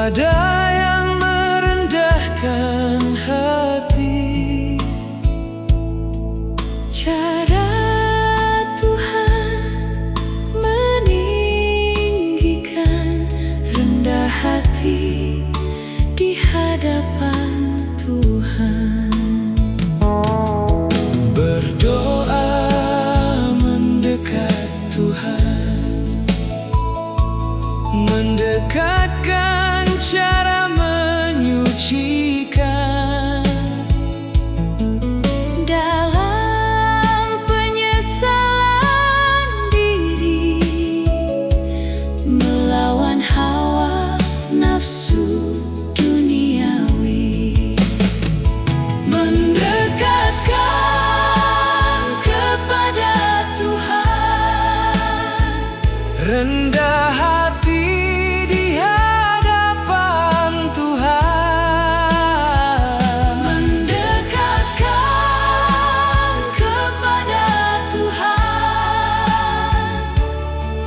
kepada yang merendahkan hati. Cara Tuhan meninggikan rendah hati di hadapan Tuhan. Berdoa mendekat Tuhan, mendekatkan cara menyucikan. Dalam penyesalan diri, melawan hawa nafsu duniawi, mendekatkan kepada Tuhan, Rendah hati di hadapan Tuhan. mendekatkan kepada Tuhan,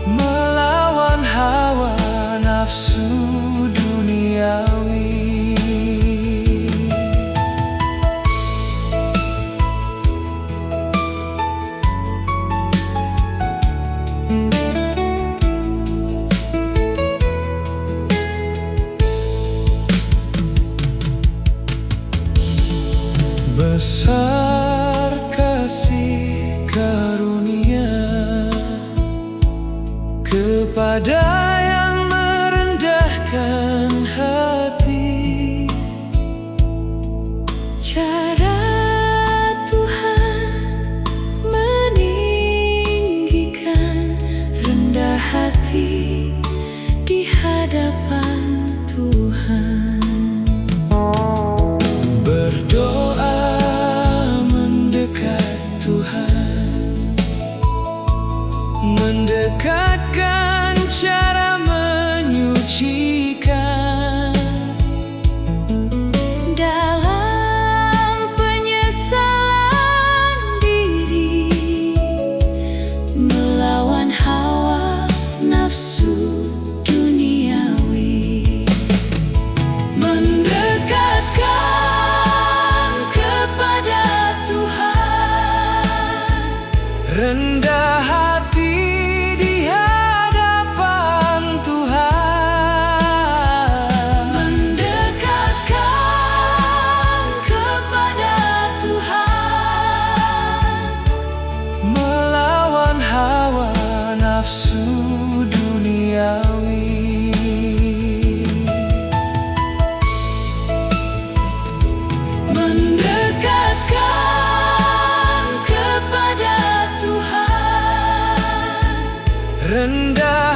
Melawan hawa nafsu duniawi. Besar kasih karunia kepada yang merendahkan hati. cara Tuhan meninggikan rendah hati di hadapan Tuhan. Berdoa mendekat Tuhan, mendekatkan cara menyucikan. Dalam penyesalan diri, melawan hawa nafsu duniawi, mendekatkan kepada Tuhan, Rendah hati di hadapan Tuhan. mendekatkan kepada Tuhan, Melawan hawa nafsu duniawi. mendekatkan kepada Tuhan, Rendah